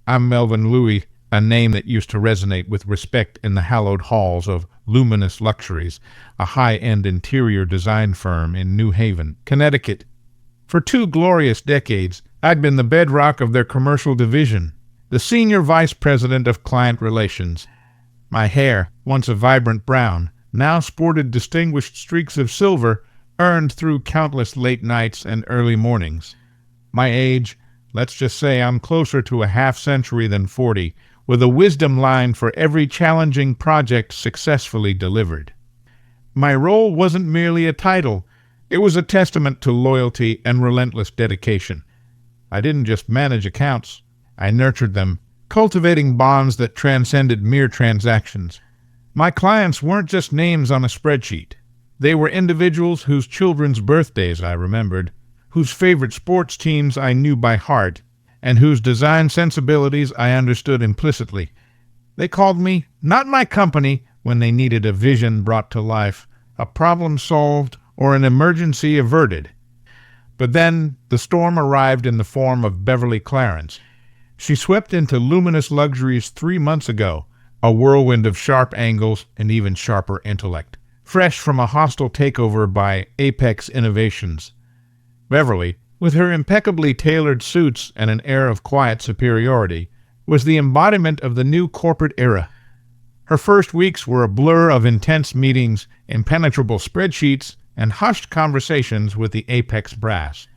I'm Melvin Louis, a name that used to resonate with respect in the hallowed halls of Luminous Luxuries, a high-end interior design firm in New Haven, Connecticut. For 2 glorious decades, I'd been the bedrock of their commercial division, the senior vice president of client relations. My hair, once a vibrant brown, now sported distinguished streaks of silver, earned through countless late nights and early mornings. My age, let's just say I'm closer to a half-century than 40, with a wisdom line for every challenging project successfully delivered. My role wasn't merely a title. It was a testament to loyalty and relentless dedication. I didn't just manage accounts. I nurtured them, cultivating bonds that transcended mere transactions. My clients weren't just names on a spreadsheet. They were individuals whose children's birthdays I remembered, whose favorite sports teams I knew by heart, and whose design sensibilities I understood implicitly. They called me, not my company, when they needed a vision brought to life, a problem solved, or an emergency averted. But then the storm arrived in the form of Beverly Clarence. She swept into Luminous Luxuries 3 months ago, a whirlwind of sharp angles and even sharper intellect, fresh from a hostile takeover by Apex Innovations. Beverly, with her impeccably tailored suits and an air of quiet superiority, was the embodiment of the new corporate era. Her first weeks were a blur of intense meetings, impenetrable spreadsheets, and hushed conversations with the Apex brass.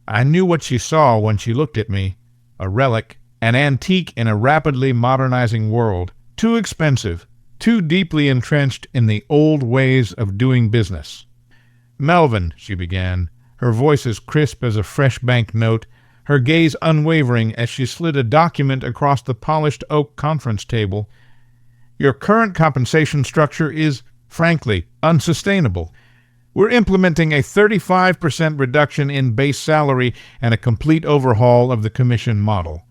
I knew what she saw when she looked at me, a relic, an antique in a rapidly modernizing world, too expensive, too deeply entrenched in the old ways of doing business. "Melvin," she began, her voice as crisp as a fresh bank note, her gaze unwavering as she slid a document across the polished oak conference table, "your current compensation structure is, frankly, unsustainable. We're implementing a 35% reduction in base salary and a complete overhaul of the commission model."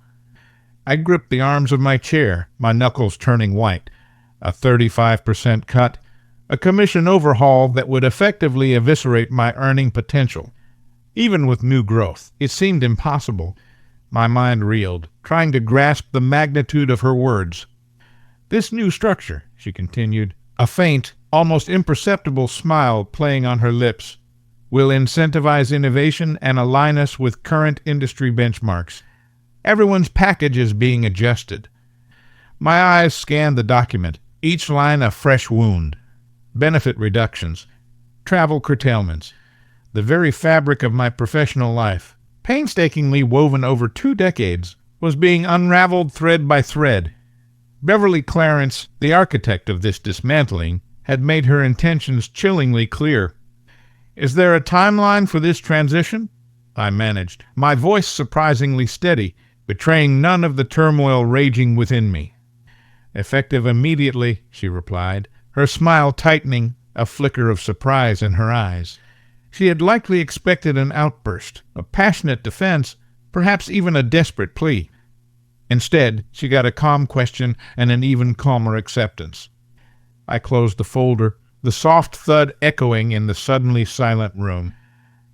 I gripped the arms of my chair, my knuckles turning white. A 35% cut, a commission overhaul that would effectively eviscerate my earning potential. Even with new growth, it seemed impossible. My mind reeled, trying to grasp the magnitude of her words. "This new structure," she continued, a faint, almost imperceptible smile playing on her lips, "will incentivize innovation and align us with current industry benchmarks. Everyone's package is being adjusted." My eyes scanned the document, each line a fresh wound. Benefit reductions, travel curtailments, the very fabric of my professional life, painstakingly woven over 2 decades, was being unraveled thread by thread. Beverly Clarence, the architect of this dismantling, had made her intentions chillingly clear. "Is there a timeline for this transition?" I managed, my voice surprisingly steady, betraying none of the turmoil raging within me. "Effective immediately," she replied, her smile tightening, a flicker of surprise in her eyes. She had likely expected an outburst, a passionate defense, perhaps even a desperate plea. Instead, she got a calm question and an even calmer acceptance. I closed the folder, the soft thud echoing in the suddenly silent room.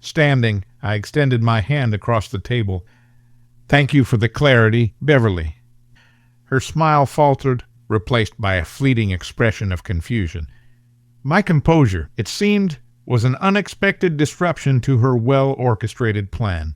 Standing, I extended my hand across the table. "Thank you for the clarity, Beverly." Her smile faltered, replaced by a fleeting expression of confusion. My composure, it seemed, was an unexpected disruption to her well-orchestrated plan.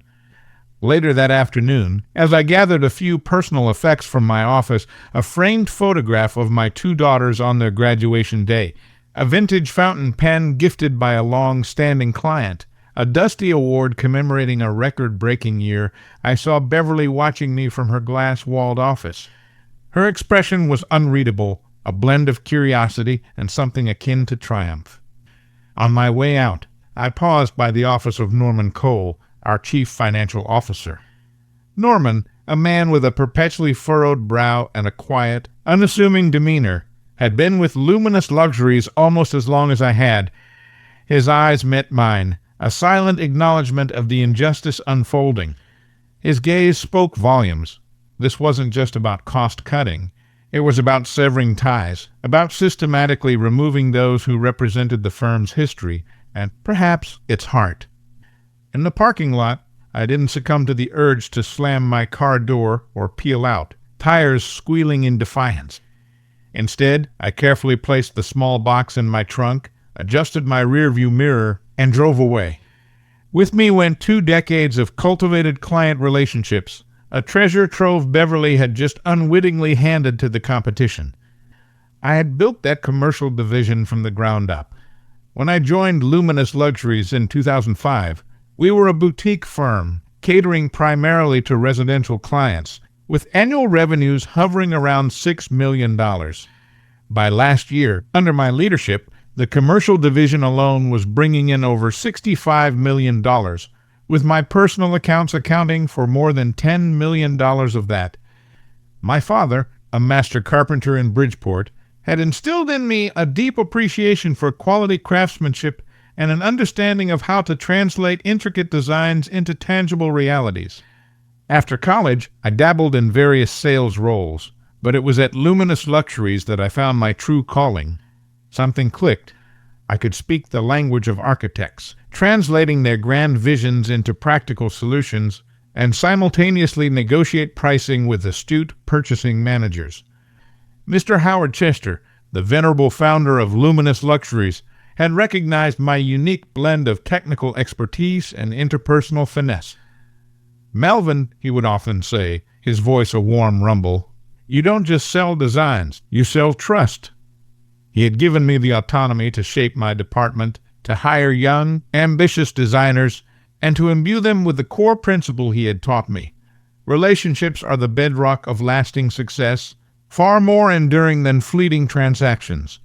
Later that afternoon, as I gathered a few personal effects from my office, a framed photograph of my 2 daughters on their graduation day, a vintage fountain pen gifted by a long-standing client, a dusty award commemorating a record-breaking year, I saw Beverly watching me from her glass-walled office. Her expression was unreadable, a blend of curiosity and something akin to triumph. On my way out, I paused by the office of Norman Cole, our chief financial officer. Norman, a man with a perpetually furrowed brow and a quiet, unassuming demeanor, had been with Luminous Luxuries almost as long as I had. His eyes met mine, a silent acknowledgment of the injustice unfolding. His gaze spoke volumes. This wasn't just about cost-cutting. It was about severing ties, about systematically removing those who represented the firm's history and, perhaps, its heart. In the parking lot, I didn't succumb to the urge to slam my car door or peel out, tires squealing in defiance. Instead, I carefully placed the small box in my trunk, adjusted my rearview mirror, and drove away. With me went 2 decades of cultivated client relationships, a treasure trove Beverly had just unwittingly handed to the competition. I had built that commercial division from the ground up. When I joined Luminous Luxuries in 2005, we were a boutique firm, catering primarily to residential clients, with annual revenues hovering around $6 million. By last year, under my leadership, the commercial division alone was bringing in over $65 million, with my personal accounts accounting for more than $10 million of that. My father, a master carpenter in Bridgeport, had instilled in me a deep appreciation for quality craftsmanship and an understanding of how to translate intricate designs into tangible realities. After college, I dabbled in various sales roles, but it was at Luminous Luxuries that I found my true calling. Something clicked. I could speak the language of architects, translating their grand visions into practical solutions, and simultaneously negotiate pricing with astute purchasing managers. Mr. Howard Chester, the venerable founder of Luminous Luxuries, had recognized my unique blend of technical expertise and interpersonal finesse. "Melvin," he would often say, his voice a warm rumble, "you don't just sell designs, you sell trust." He had given me the autonomy to shape my department, to hire young, ambitious designers, and to imbue them with the core principle he had taught me. Relationships are the bedrock of lasting success, far more enduring than fleeting transactions.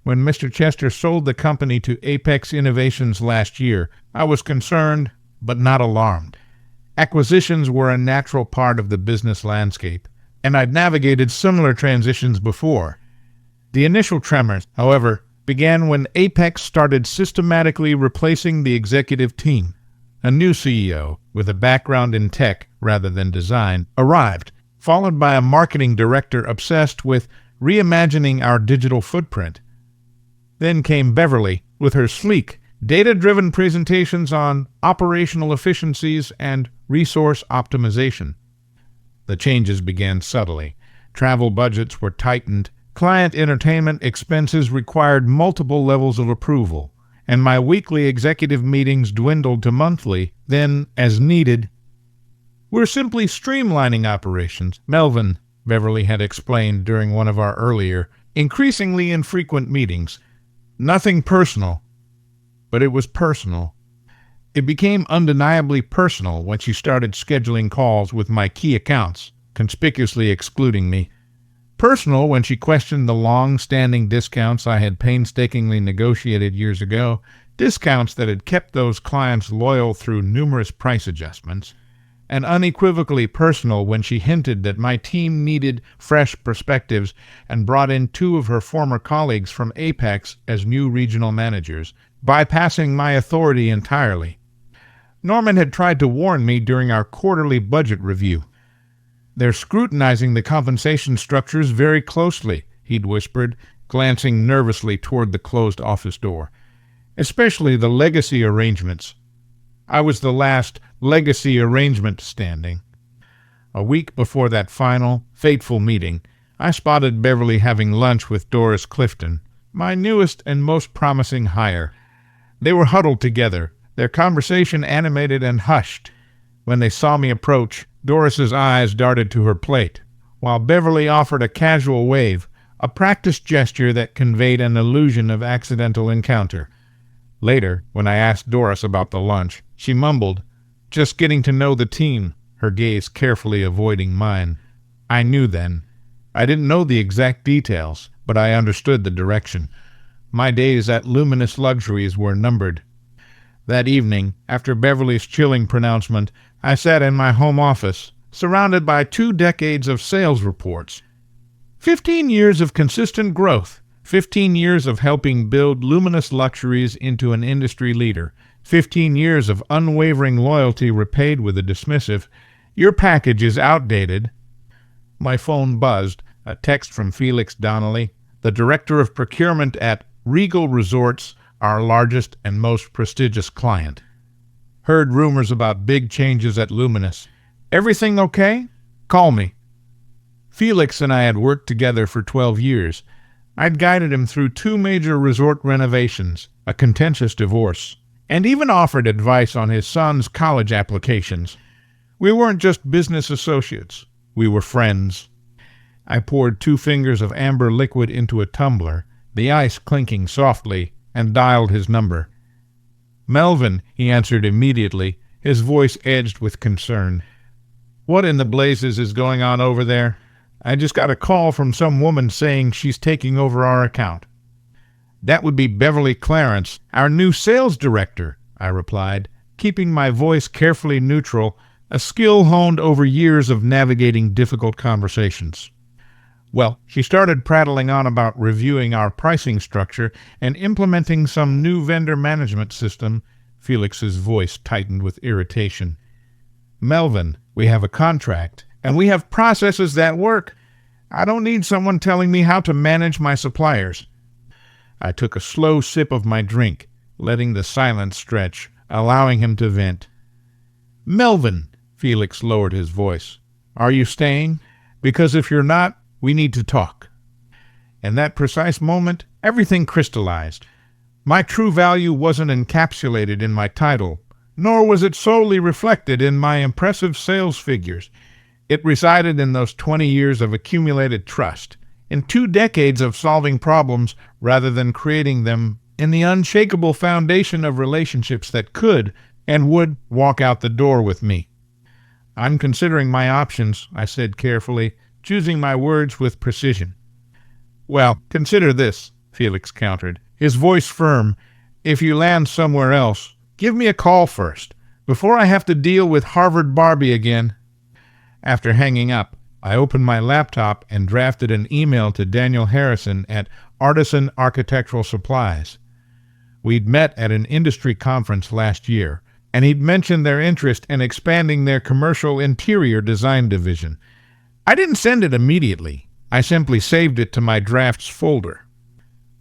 When Mr. Chester sold the company to Apex Innovations last year, I was concerned, but not alarmed. Acquisitions were a natural part of the business landscape, and I'd navigated similar transitions before. The initial tremors, however, began when Apex started systematically replacing the executive team. A new CEO, with a background in tech rather than design, arrived, followed by a marketing director obsessed with reimagining our digital footprint. Then came Beverly, with her sleek, data-driven presentations on operational efficiencies and resource optimization. The changes began subtly. Travel budgets were tightened, client entertainment expenses required multiple levels of approval, and my weekly executive meetings dwindled to monthly, then, as needed. "We're simply streamlining operations, Melvin," Beverly had explained during one of our earlier, increasingly infrequent meetings. Nothing personal. But it was personal. It became undeniably personal when she started scheduling calls with my key accounts, conspicuously excluding me. Personal when she questioned the long-standing discounts I had painstakingly negotiated years ago, discounts that had kept those clients loyal through numerous price adjustments, and unequivocally personal when she hinted that my team needed fresh perspectives and brought in 2 of her former colleagues from Apex as new regional managers, bypassing my authority entirely. Norman had tried to warn me during our quarterly budget review. "They're scrutinizing the compensation structures very closely," he'd whispered, glancing nervously toward the closed office door. "Especially the legacy arrangements." I was the last legacy arrangement standing. A week before that final, fateful meeting, I spotted Beverly having lunch with Doris Clifton, my newest and most promising hire. They were huddled together, their conversation animated and hushed. When they saw me approach, Doris's eyes darted to her plate, while Beverly offered a casual wave, a practiced gesture that conveyed an illusion of accidental encounter. Later, when I asked Doris about the lunch, she mumbled, "Just getting to know the team," her gaze carefully avoiding mine. I knew then. I didn't know the exact details, but I understood the direction. My days at Luminous Luxuries were numbered. That evening, after Beverly's chilling pronouncement, I sat in my home office, surrounded by 2 decades of sales reports. 15 years of consistent growth. 15 years of helping build Luminous Luxuries into an industry leader. 15 years of unwavering loyalty repaid with a dismissive, "Your package is outdated." My phone buzzed, a text from Felix Donnelly, the director of procurement at Regal Resorts, our largest and most prestigious client. "Heard rumors about big changes at Luminous. Everything okay? Call me." Felix and I had worked together for 12 years. I'd guided him through 2 major resort renovations, a contentious divorce, and even offered advice on his son's college applications. We weren't just business associates. We were friends. I poured 2 fingers of amber liquid into a tumbler, the ice clinking softly, and dialed his number. "Melvin," he answered immediately, his voice edged with concern. "What in the blazes is going on over there? I just got a call from some woman saying she's taking over our account." "That would be Beverly Clarence, our new sales director," I replied, keeping my voice carefully neutral, a skill honed over years of navigating difficult conversations. Well, she started prattling on about reviewing our pricing structure and implementing some new vendor management system. Felix's voice tightened with irritation. "Melvin, we have a contract, and we have processes that work. I don't need someone telling me how to manage my suppliers." I took a slow sip of my drink, letting the silence stretch, allowing him to vent. "Melvin," Felix lowered his voice, "are you staying? Because if you're not, we need to talk." In that precise moment, everything crystallized. My true value wasn't encapsulated in my title, nor was it solely reflected in my impressive sales figures. It resided in those 20 years of accumulated trust, in 2 decades of solving problems rather than creating them, in the unshakable foundation of relationships that could and would walk out the door with me. "I'm considering my options," I said carefully, choosing my words with precision. "Well, consider this," Felix countered, his voice firm. "If you land somewhere else, give me a call first, before I have to deal with Harvard Barbie again." After hanging up, I opened my laptop and drafted an email to Daniel Harrison at Artisan Architectural Supplies. We'd met at an industry conference last year, and he'd mentioned their interest in expanding their commercial interior design division. I didn't send it immediately. I simply saved it to my drafts folder.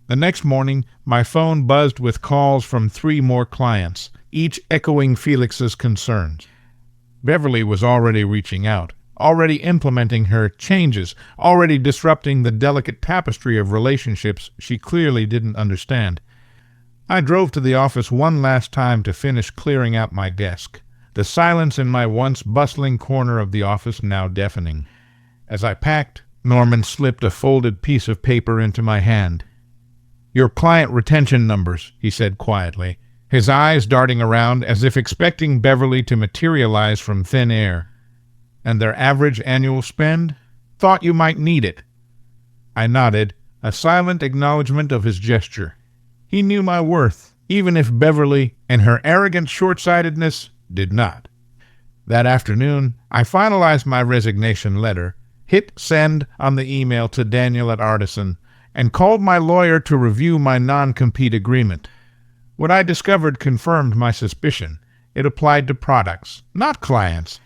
The next morning, my phone buzzed with calls from 3 more clients, each echoing Felix's concerns. Beverly was already reaching out, already implementing her changes, already disrupting the delicate tapestry of relationships she clearly didn't understand. I drove to the office one last time to finish clearing out my desk, the silence in my once bustling corner of the office now deafening. As I packed, Norman slipped a folded piece of paper into my hand. "Your client retention numbers," he said quietly, his eyes darting around as if expecting Beverly to materialize from thin air. "And their average annual spend? Thought you might need it." I nodded, a silent acknowledgement of his gesture. He knew my worth, even if Beverly, in her arrogant short-sightedness, did not. That afternoon, I finalized my resignation letter, hit send on the email to Daniel at Artisan, and called my lawyer to review my non-compete agreement. What I discovered confirmed my suspicion. It applied to products, not clients.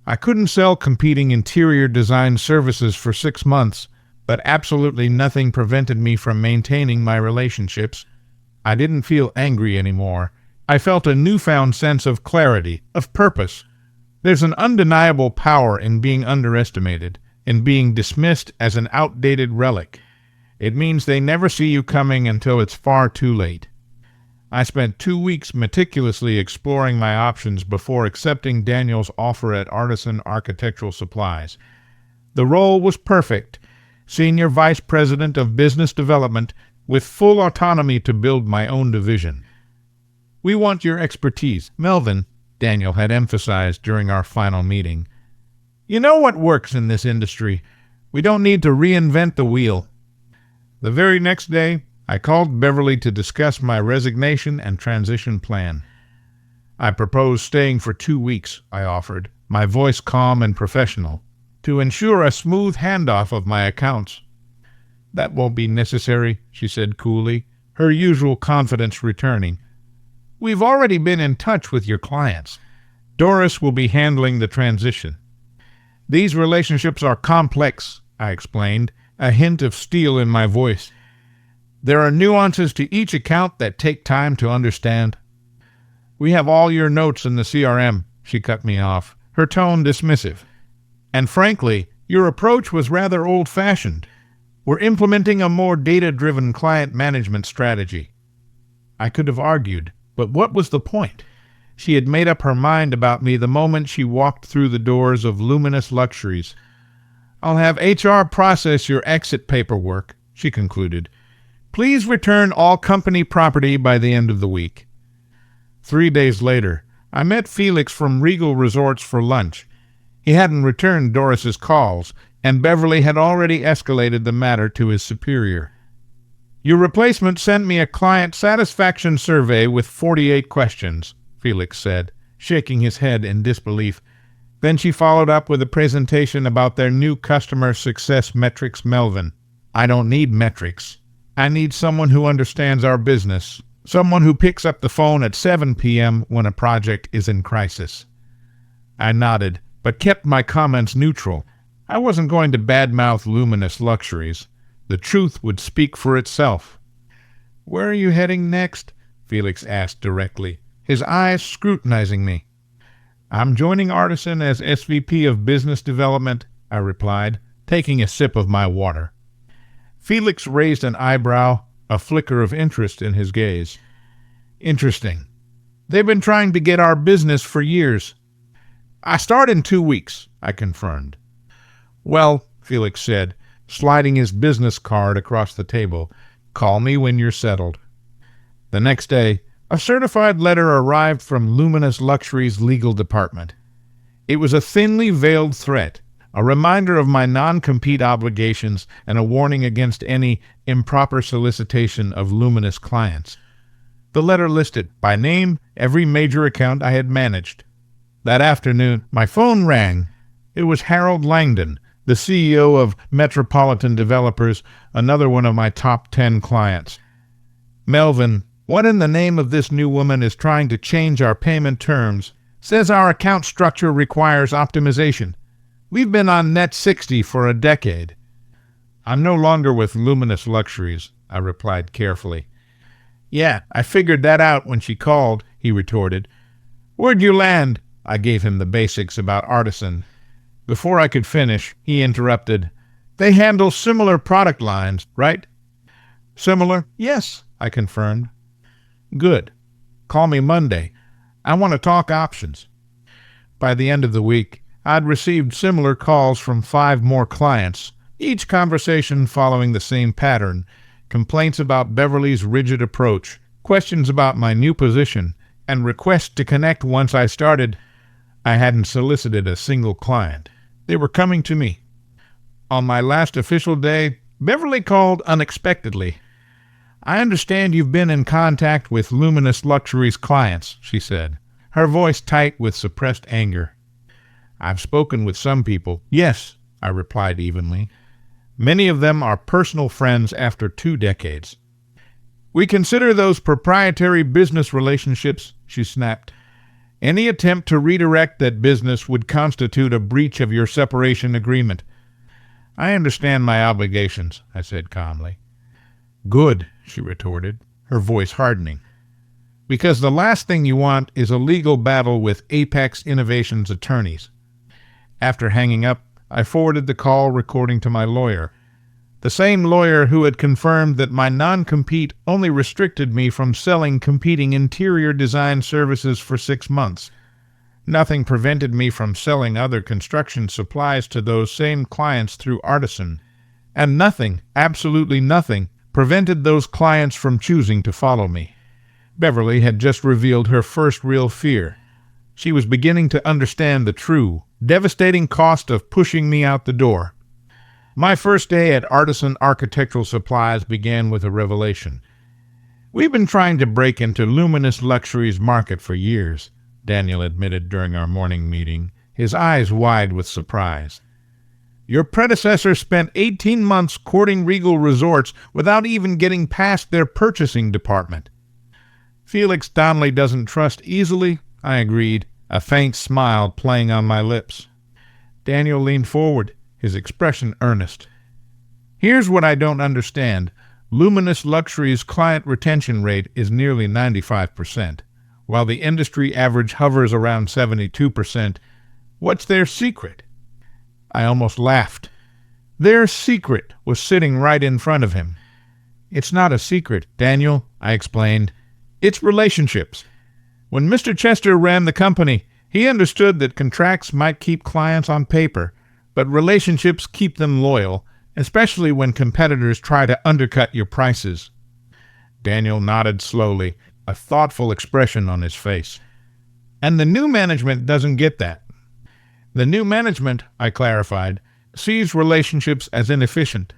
I couldn't sell competing interior design services for 6 months, but absolutely nothing prevented me from maintaining my relationships. I didn't feel angry anymore. I felt a newfound sense of clarity, of purpose. There's an undeniable power in being underestimated, in being dismissed as an outdated relic. It means they never see you coming until it's far too late. I spent 2 weeks meticulously exploring my options before accepting Daniel's offer at Artisan Architectural Supplies. The role was perfect, Senior Vice President of Business Development, with full autonomy to build my own division. "We want your expertise, Melvin," Daniel had emphasized during our final meeting. "You know what works in this industry. We don't need to reinvent the wheel." The very next day, I called Beverly to discuss my resignation and transition plan. "I propose staying for 2 weeks," I offered, my voice calm and professional, "to ensure a smooth handoff of my accounts." "That won't be necessary," she said coolly, her usual confidence returning. "We've already been in touch with your clients. Doris will be handling the transition." "These relationships are complex," I explained, a hint of steel in my voice. "There are nuances to each account that take time to understand." "We have all your notes in the CRM," she cut me off, her tone dismissive. "And frankly, Your approach was rather old-fashioned. We're implementing a more data-driven client management strategy. I could have argued, but what was the point? She had made up her mind about me the moment she walked through the doors of Luminous Luxuries. I'll have HR process your exit paperwork, she concluded. Please return all company property by the end of the week. 3 days later, I met Felix from Regal Resorts for lunch. He hadn't returned Doris's calls, and Beverly had already escalated the matter to his superior. Your replacement sent me a client satisfaction survey with 48 questions, Felix said, shaking his head in disbelief. Then she followed up with a presentation about their new customer success metrics. Melvin, I don't need metrics. I need someone who understands our business, someone who picks up the phone at 7 p.m. when a project is in crisis. I nodded, but kept my comments neutral. I wasn't going to badmouth Luminous Luxuries. The truth would speak for itself. Where are you heading next? Felix asked directly, his eyes scrutinizing me. I'm joining Artisan as SVP of Business Development, I replied, taking a sip of my water. Felix raised an eyebrow, a flicker of interest in his gaze. Interesting. They've been trying to get our business for years. I start in 2 weeks, I confirmed. Well, Felix said, sliding his business card across the table, call me when you're settled. The next day, a certified letter arrived from Luminous Luxuries' legal department. It was a thinly veiled threat, a reminder of my non-compete obligations and a warning against any improper solicitation of Luminous clients. The letter listed, by name, every major account I had managed. That afternoon, my phone rang. It was Harold Langdon, the CEO of Metropolitan Developers, another one of my top 10 clients. Melvin, what in the name of this new woman is trying to change our payment terms? Says our account structure requires optimization. We've been on net 60 for a decade. I'm no longer with Luminous Luxuries, I replied carefully. Yeah, I figured that out when she called, he retorted. Where'd you land? I gave him the basics about Artisan. Before I could finish, he interrupted. They handle similar product lines, right? Similar? Yes, I confirmed. Good. Call me Monday. I want to talk options. By the end of the week, I'd received similar calls from 5 more clients, each conversation following the same pattern: complaints about Beverly's rigid approach, questions about my new position, and requests to connect once I started. I hadn't solicited a single client. They were coming to me. On my last official day, Beverly called unexpectedly. I understand you've been in contact with Luminous Luxuries clients, she said, her voice tight with suppressed anger. I've spoken with some people. Yes, I replied evenly. Many of them are personal friends after 2 decades. We consider those proprietary business relationships, she snapped. Any attempt to redirect that business would constitute a breach of your separation agreement. I understand my obligations, I said calmly. Good, she retorted, her voice hardening. Because the last thing you want is a legal battle with Apex Innovations attorneys. After hanging up, I forwarded the call recording to my lawyer, the same lawyer who had confirmed that my non-compete only restricted me from selling competing interior design services for 6 months. Nothing prevented me from selling other construction supplies to those same clients through Artisan, and nothing, absolutely nothing, prevented those clients from choosing to follow me. Beverly had just revealed her first real fear. She was beginning to understand the true, devastating cost of pushing me out the door. My first day at Artisan Architectural Supplies began with a revelation. We've been trying to break into Luminous Luxuries market for years, Daniel admitted during our morning meeting, his eyes wide with surprise. Your predecessor spent 18 months courting Regal Resorts without even getting past their purchasing department. Felix Donnelly doesn't trust easily, I agreed, a faint smile playing on my lips. Daniel leaned forward, his expression earnest. Here's what I don't understand. Luminous Luxuries' client retention rate is nearly 95%, while the industry average hovers around 72%. What's their secret? I almost laughed. Their secret was sitting right in front of him. It's not a secret, Daniel, I explained. It's relationships. When Mr. Chester ran the company, he understood that contracts might keep clients on paper, but relationships keep them loyal, especially when competitors try to undercut your prices. Daniel nodded slowly, a thoughtful expression on his face. And the new management doesn't get that. The new management, I clarified, sees relationships as inefficient.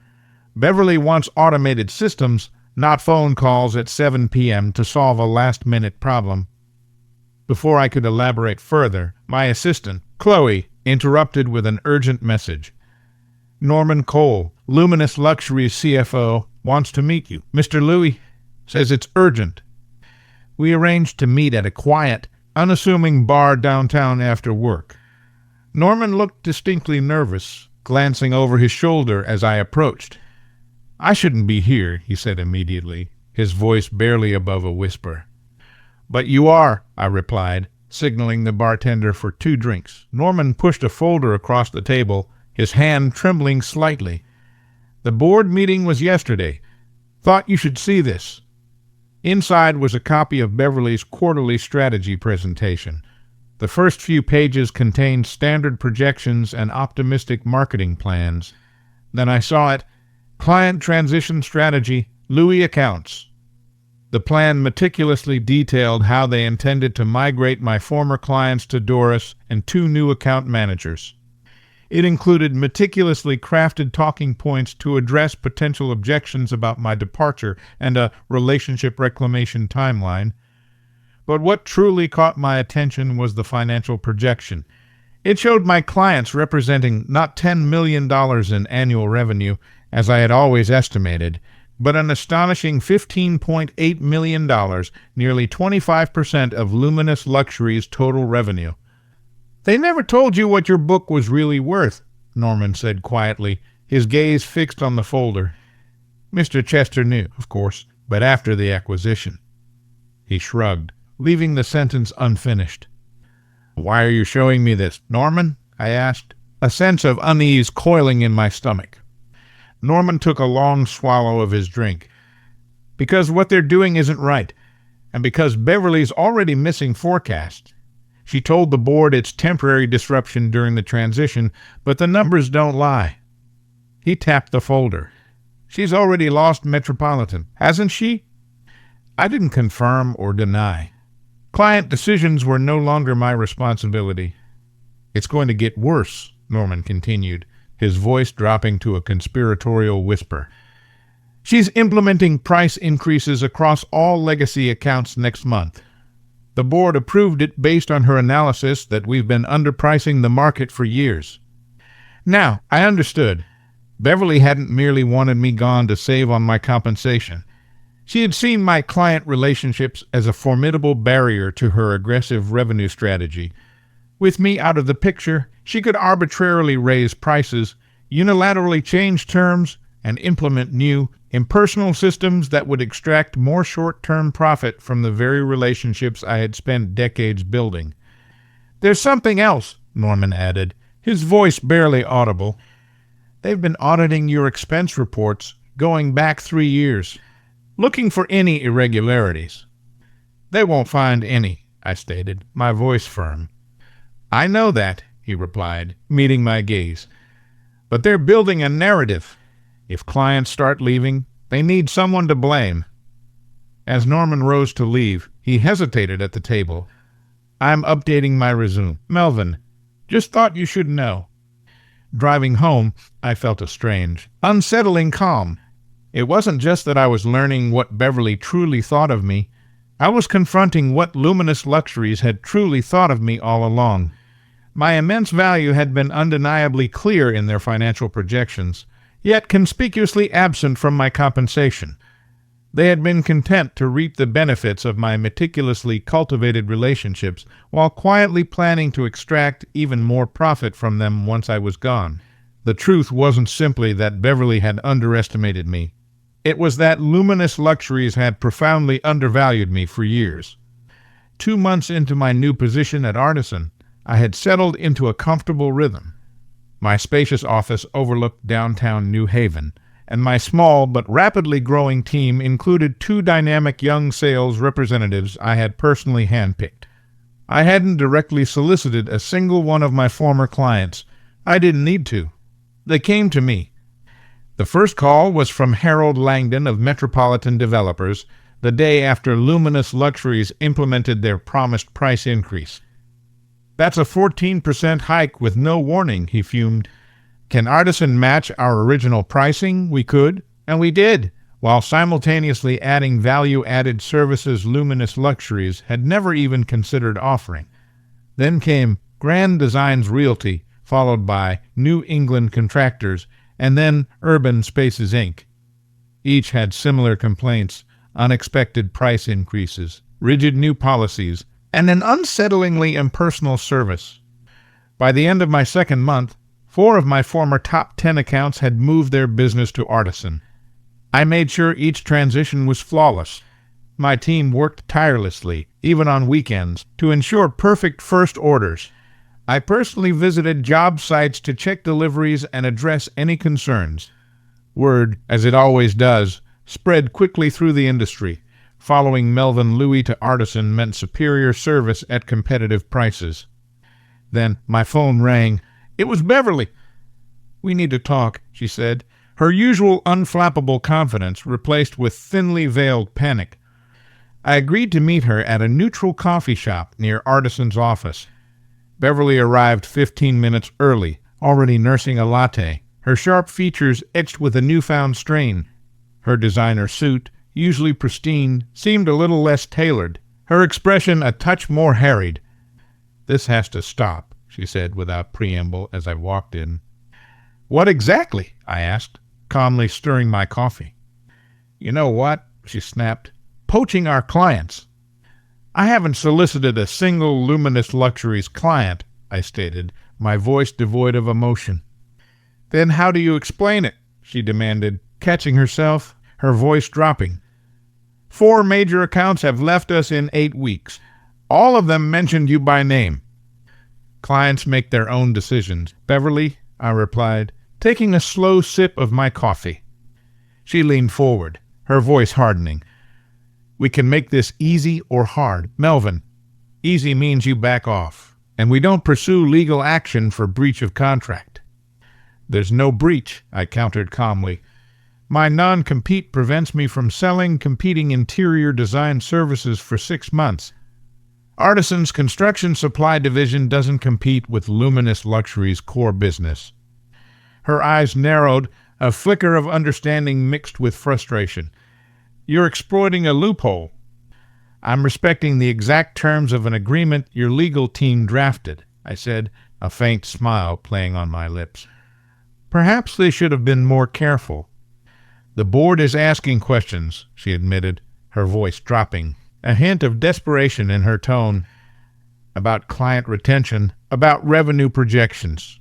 Beverly wants automated systems, not phone calls at 7 p.m. to solve a last-minute problem. Before I could elaborate further, my assistant, Chloe, interrupted with an urgent message. Norman Cole, Luminous Luxuries CFO, wants to meet you. Mr. Louis says it's urgent. We arranged to meet at a quiet, unassuming bar downtown after work. Norman looked distinctly nervous, glancing over his shoulder as I approached. I shouldn't be here, he said immediately, his voice barely above a whisper. But you are, I replied, signaling the bartender for 2 drinks. Norman pushed a folder across the table, his hand trembling slightly. The board meeting was yesterday. Thought you should see this. Inside was a copy of Beverly's quarterly strategy presentation. The first few pages contained standard projections and optimistic marketing plans. Then I saw it, Client Transition Strategy, Louis Accounts. The plan meticulously detailed how they intended to migrate my former clients to Doris and 2 new account managers. It included meticulously crafted talking points to address potential objections about my departure and a relationship reclamation timeline. But what truly caught my attention was the financial projection. It showed my clients representing not $10 million in annual revenue, as I had always estimated, but an astonishing $15.8 million, nearly 25% of Luminous Luxuries' total revenue. They never told you what your book was really worth, Norman said quietly, his gaze fixed on the folder. Mr. Chester knew, of course, but after the acquisition. He shrugged, leaving the sentence unfinished. Why are you showing me this, Norman? I asked, a sense of unease coiling in my stomach. Norman took a long swallow of his drink. Because what they're doing isn't right, and because Beverly's already missing forecasts. She told the board it's temporary disruption during the transition, but the numbers don't lie. He tapped the folder. She's already lost Metropolitan, hasn't she? I didn't confirm or deny. Client decisions were no longer my responsibility. It's going to get worse, Norman continued, his voice dropping to a conspiratorial whisper. She's implementing price increases across all legacy accounts next month. The board approved it based on her analysis that we've been underpricing the market for years. Now, I understood. Beverly hadn't merely wanted me gone to save on my compensation. She had seen my client relationships as a formidable barrier to her aggressive revenue strategy. With me out of the picture, she could arbitrarily raise prices, unilaterally change terms, and implement new, impersonal systems that would extract more short-term profit from the very relationships I had spent decades building. There's something else, Norman added, his voice barely audible. They've been auditing your expense reports, going back 3 years, looking for any irregularities. They won't find any, I stated, my voice firm. I know that, he replied, meeting my gaze. But they're building a narrative. If clients start leaving, they need someone to blame. As Norman rose to leave, he hesitated at the table. I'm updating my resume. Melvin, just thought you should know. Driving home, I felt a strange, unsettling calm. It wasn't just that I was learning what Beverly truly thought of me. I was confronting what Luminous Luxuries had truly thought of me all along. My immense value had been undeniably clear in their financial projections, yet conspicuously absent from my compensation. They had been content to reap the benefits of my meticulously cultivated relationships while quietly planning to extract even more profit from them once I was gone. The truth wasn't simply that Beverly had underestimated me. It was that Luminous Luxuries had profoundly undervalued me for years. 2 months into my new position at Artisan, I had settled into a comfortable rhythm. My spacious office overlooked downtown New Haven, and my small but rapidly growing team included 2 dynamic young sales representatives I had personally handpicked. I hadn't directly solicited a single one of my former clients. I didn't need to. They came to me. The first call was from Harold Langdon of Metropolitan Developers, the day after Luminous Luxuries implemented their promised price increase. "That's a 14% hike with no warning," he fumed. "Can Artisan match our original pricing?" We could, and we did, while simultaneously adding value-added services Luminous Luxuries had never even considered offering. Then came Grand Designs Realty, followed by New England Contractors, and then Urban Spaces, Inc. Each had similar complaints: unexpected price increases, rigid new policies, and an unsettlingly impersonal service. By the end of my second month, 4 of my former top 10 accounts had moved their business to Artisan. I made sure each transition was flawless. My team worked tirelessly, even on weekends, to ensure perfect first orders. I personally visited job sites to check deliveries and address any concerns. Word, as it always does, spread quickly through the industry. Following Melvin Louis to Artisan meant superior service at competitive prices. Then my phone rang. It was Beverly. "We need to talk," she said, her usual unflappable confidence replaced with thinly veiled panic. I agreed to meet her at a neutral coffee shop near Artisan's office. Beverly arrived 15 minutes early, already nursing a latte, her sharp features etched with a newfound strain. Her designer suit, usually pristine, seemed a little less tailored, her expression a touch more harried. "This has to stop," she said without preamble as I walked in. "What exactly?" I asked, calmly stirring my coffee. "You know what?" she snapped. "Poaching our clients." "I haven't solicited a single Luminous Luxuries client," I stated, my voice devoid of emotion. "Then how do you explain it?" she demanded, catching herself, her voice dropping. "4 major accounts have left us in 8 weeks. All of them mentioned you by name." "Clients make their own decisions, Beverly," I replied, taking a slow sip of my coffee. She leaned forward, her voice hardening. "We can make this easy or hard, Melvin. Easy means you back off, and we don't pursue legal action for breach of contract." "There's no breach," I countered calmly. "My non-compete prevents me from selling competing interior design services for 6 months. Artisan's construction supply division doesn't compete with Luminous Luxuries' core business." Her eyes narrowed, a flicker of understanding mixed with frustration. "You're exploiting a loophole." "I'm respecting the exact terms of an agreement your legal team drafted," I said, a faint smile playing on my lips. "Perhaps they should have been more careful." "The board is asking questions," she admitted, her voice dropping, a hint of desperation in her tone. "About client retention, about revenue projections."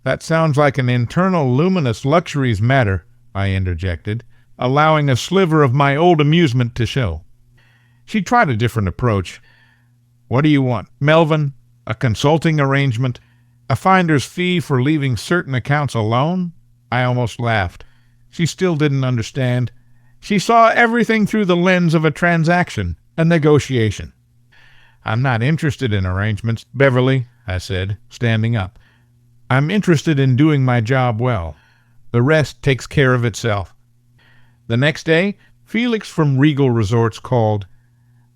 "That sounds like an internal Luminous Luxuries matter," I interjected, allowing a sliver of my old amusement to show. She tried a different approach. "What do you want, Melvin? A consulting arrangement? A finder's fee for leaving certain accounts alone?" I almost laughed. She still didn't understand. She saw everything through the lens of a transaction, a negotiation. "I'm not interested in arrangements, Beverly," I said, standing up. "I'm interested in doing my job well. The rest takes care of itself." The next day, Felix from Regal Resorts called.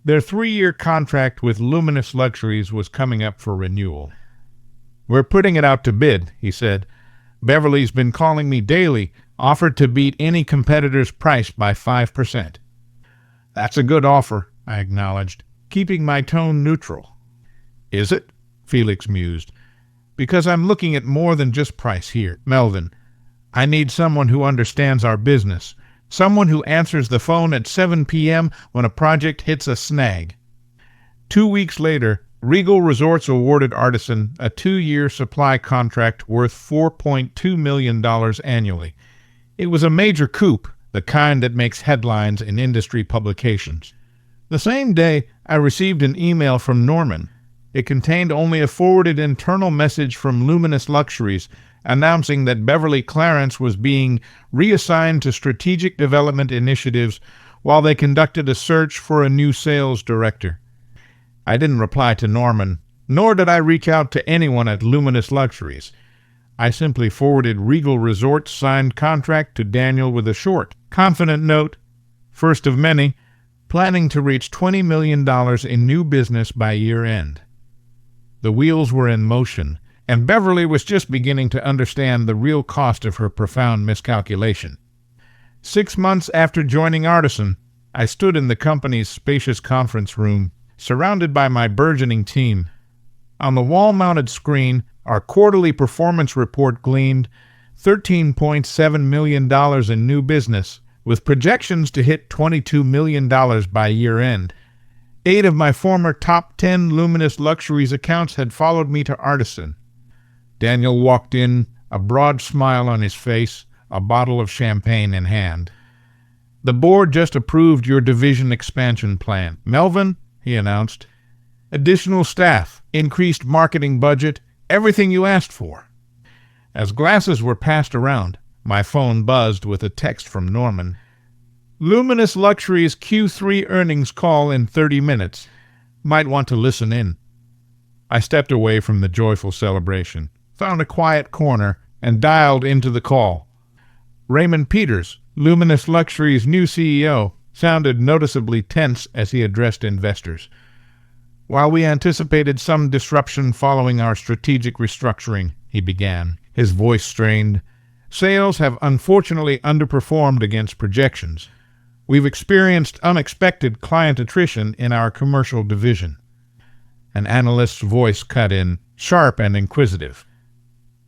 Their 3-year contract with Luminous Luxuries was coming up for renewal. "We're putting it out to bid," he said. "Beverly's been calling me daily, offered to beat any competitor's price by 5%. "That's a good offer," I acknowledged, keeping my tone neutral. "Is it?" Felix mused. "Because I'm looking at more than just price here, Melvin. I need someone who understands our business, someone who answers the phone at 7 p.m. when a project hits a snag." 2 weeks later, Regal Resorts awarded Artisan a 2-year supply contract worth $4.2 million annually. It was a major coup, the kind that makes headlines in industry publications. The same day, I received an email from Norman. It contained only a forwarded internal message from Luminous Luxuries, announcing that Beverly Clarence was being reassigned to strategic development initiatives while they conducted a search for a new sales director. I didn't reply to Norman, nor did I reach out to anyone at Luminous Luxuries. I simply forwarded Regal Resorts' signed contract to Daniel with a short, confident note, first of many, planning to reach $20 million in new business by year-end. The wheels were in motion, and Beverly was just beginning to understand the real cost of her profound miscalculation. 6 months after joining Artisan, I stood in the company's spacious conference room, surrounded by my burgeoning team. On the wall-mounted screen, our quarterly performance report gleamed $13.7 million in new business, with projections to hit $22 million by year-end. 8 of my former top 10 Luminous Luxuries accounts had followed me to Artisan. Daniel walked in, a broad smile on his face, a bottle of champagne in hand. "The board just approved your division expansion plan, Melvin," he announced. "Additional staff, increased marketing budget, everything you asked for." As glasses were passed around, my phone buzzed with a text from Norman. "Luminous Luxuries Q3 earnings call in 30 minutes. Might want to listen in." I stepped away from the joyful celebration, found a quiet corner, and dialed into the call. Raymond Peters, Luminous Luxuries' new CEO, sounded noticeably tense as he addressed investors. "While we anticipated some disruption following our strategic restructuring," he began, his voice strained, "sales have unfortunately underperformed against projections. We've experienced unexpected client attrition in our commercial division." An analyst's voice cut in, sharp and inquisitive.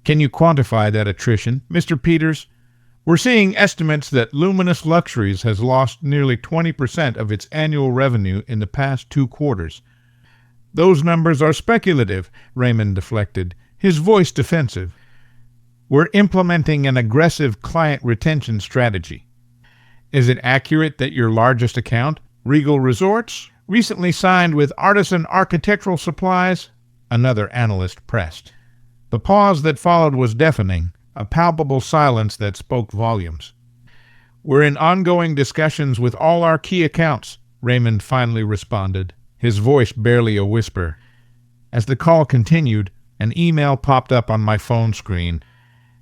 "Can you quantify that attrition, Mr. Peters? We're seeing estimates that Luminous Luxuries has lost nearly 20% of its annual revenue in the past 2 quarters. "Those numbers are speculative," Raymond deflected, his voice defensive. "We're implementing an aggressive client retention strategy." "Is it accurate that your largest account, Regal Resorts, recently signed with Artisan Architectural Supplies?" Another analyst pressed. The pause that followed was deafening, a palpable silence that spoke volumes. "We're in ongoing discussions with all our key accounts," Raymond finally responded, his voice barely a whisper. As the call continued, an email popped up on my phone screen.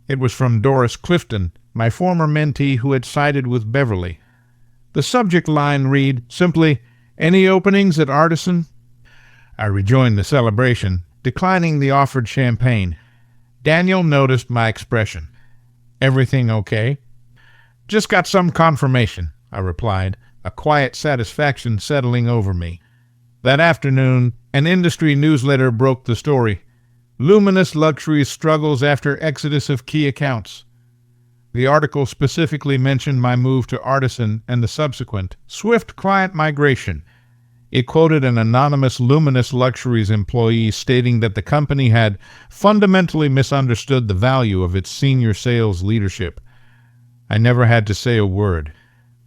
It was from Doris Clifton, my former mentee who had sided with Beverly. The subject line read simply, "Any openings at Artisan?" I rejoined the celebration, declining the offered champagne. Daniel noticed my expression. "Everything okay?" "Just got some confirmation," I replied, a quiet satisfaction settling over me. That afternoon, an industry newsletter broke the story. "Luminous Luxuries struggles after exodus of key accounts." The article specifically mentioned my move to Artisan and the subsequent, swift client migration. It quoted an anonymous Luminous Luxuries employee stating that the company had fundamentally misunderstood the value of its senior sales leadership. I never had to say a word.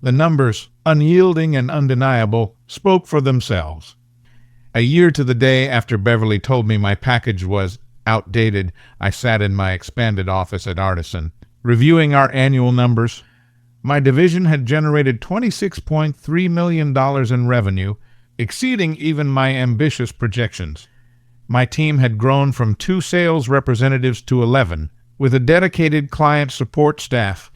The numbers, unyielding and undeniable, spoke for themselves. A year to the day after Beverly told me my package was outdated, I sat in my expanded office at Artisan, reviewing our annual numbers. My division had generated $26.3 million in revenue, exceeding even my ambitious projections. My team had grown from 2 sales representatives to 11, with a dedicated client support staff.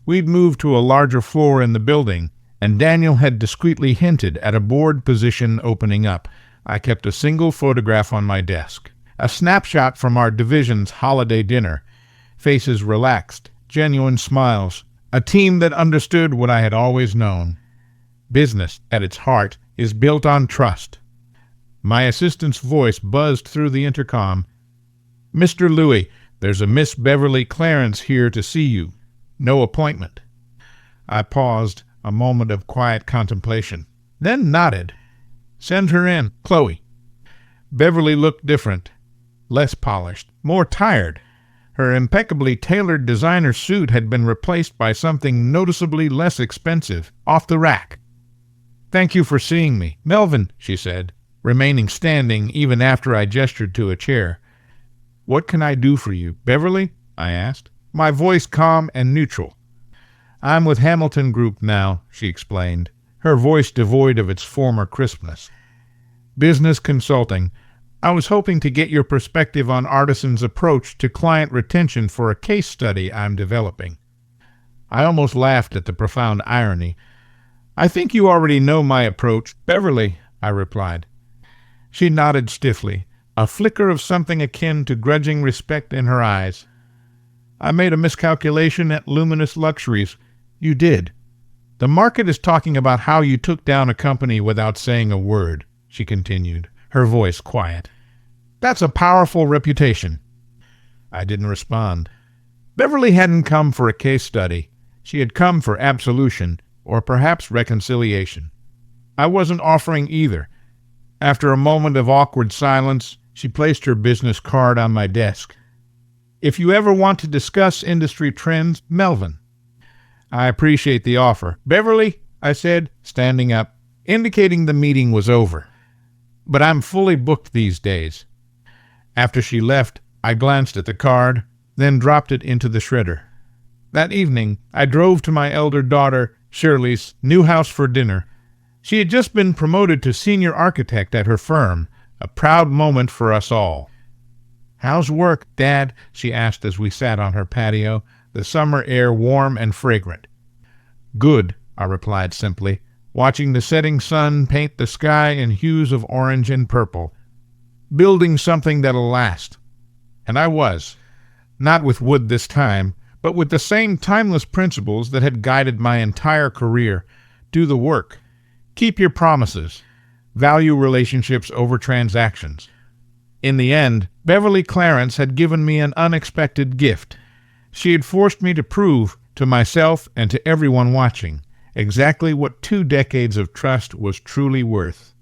We'd moved to a larger floor in the building, and Daniel had discreetly hinted at a board position opening up. I kept a single photograph on my desk, a snapshot from our division's holiday dinner. Faces relaxed, genuine smiles, a team that understood what I had always known. Business, at its heart, is built on trust. My assistant's voice buzzed through the intercom. "Mr. Louis, there's a Miss Beverly Clarence here to see you. No appointment." I paused, a moment of quiet contemplation, then nodded. "Send her in, Chloe." Beverly looked different, less polished, more tired. Her impeccably tailored designer suit had been replaced by something noticeably less expensive, off the rack. "Thank you for seeing me, Melvin," she said, remaining standing even after I gestured to a chair. "What can I do for you, Beverly?" I asked, my voice calm and neutral. I'm with Hamilton Group now, she explained, her voice devoid of its former crispness. Business consulting. I was hoping to get your perspective on Artisan's approach to client retention for a case study I'm developing. I almost laughed at the profound irony. I think you already know my approach, Beverly, I replied. She nodded stiffly, a flicker of something akin to grudging respect in her eyes. I made a miscalculation at Luminous Luxuries. You did. The market is talking about how you took down a company without saying a word, she continued, her voice quiet. That's a powerful reputation. I didn't respond. Beverly hadn't come for a case study. She had come for absolution, or perhaps reconciliation. I wasn't offering either. After a moment of awkward silence, she placed her business card on my desk. If you ever want to discuss industry trends, Melvin. I appreciate the offer. Beverly, I said, standing up, indicating the meeting was over. But I'm fully booked these days. After she left, I glanced at the card, then dropped it into the shredder. That evening, I drove to my elder daughter, Shirley's, new house for dinner. She had just been promoted to senior architect at her firm, a proud moment for us all. How's work, Dad? She asked as we sat on her patio, the summer air warm and fragrant. Good, I replied simply, watching the setting sun paint the sky in hues of orange and purple. Building something that'll last. And I was. Not with wood this time, but with the same timeless principles that had guided my entire career. Do the work. Keep your promises. Value relationships over transactions. In the end, Beverly Clarence had given me an unexpected gift. She had forced me to prove, to myself and to everyone watching, exactly what 2 decades of trust was truly worth.